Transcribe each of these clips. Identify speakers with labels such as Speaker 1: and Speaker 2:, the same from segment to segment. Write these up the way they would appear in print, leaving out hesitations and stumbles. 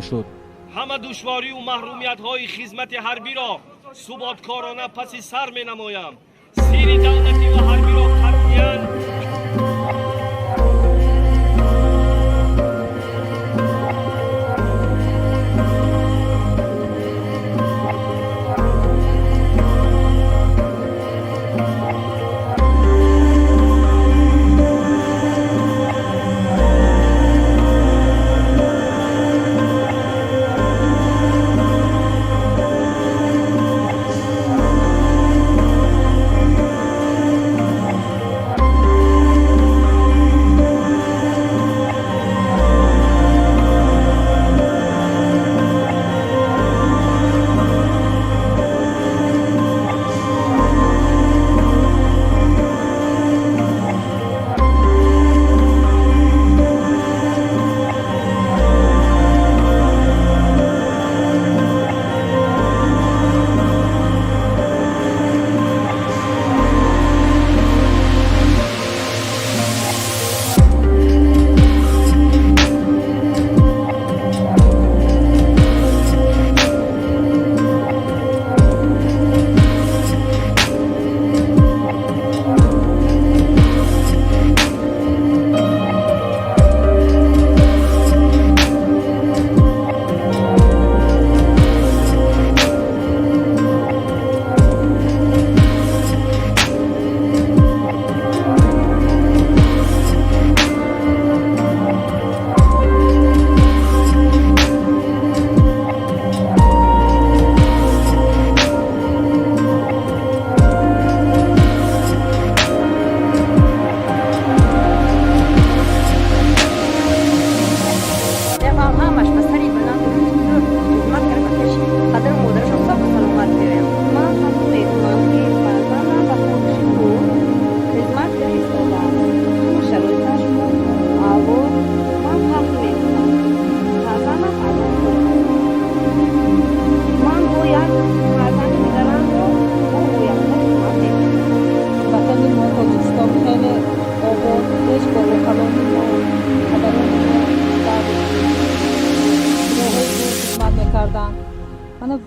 Speaker 1: شد.
Speaker 2: همه دشواری و محرومیت های خدمت حربی را ثباتکارانه پس سر می نمایم. سیر دولتی و حربی را قطعاً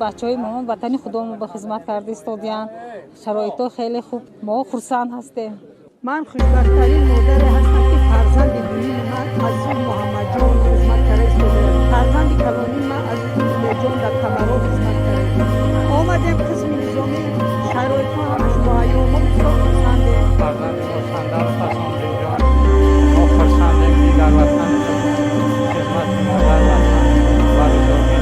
Speaker 3: بچه‌های ما وطن خودمون به خدمت کرده استادیان. شرایط خیلی خوب، ما خرسند هستیم.
Speaker 4: من خوشبخت‌ترین مادر هستم که فرزند دینی من عزیز محمد جان خدمت کرده است. فرزند کلانی من عزیز جان در کمرو خدمت کرده. آمدیم قسم نظامی شرایط ما همش با ایام بسیار خرسندیم.
Speaker 5: فرزند خرسنده و پسنده جان ما خرسندیم که در وطن خدمت مادر وطن و نظامی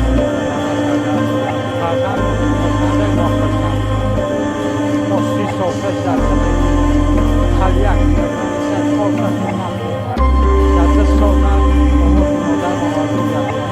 Speaker 5: فرزند خرسنده ما خرسند ما 30 سال پیش در خلیق نویسد خواستم کنم در 10 سال من امور مادر مهاجر کردم.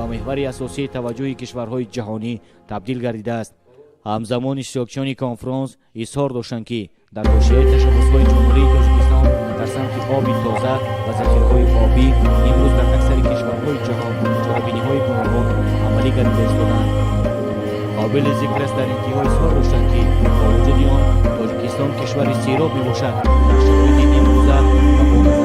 Speaker 1: و محور اساسی توجه کشورهای جهانی تبدیل گردیده است. همزمان اشتراکچیان کنفرانس اظهار داشتند که در حاشیه تشبس‌های جمهوری تاجیکستان در سمت آب تازه و ذخیره‌های آبی امروز در اکثر کشورهای جهان چاره‌بینی‌های گوناگون عملی گردیده ایستادند. قابل ذکر است در انتها اظهار داشتند که با وجود آن تاجیکستان کشور سیراب میباشد در شرایط امروزه و با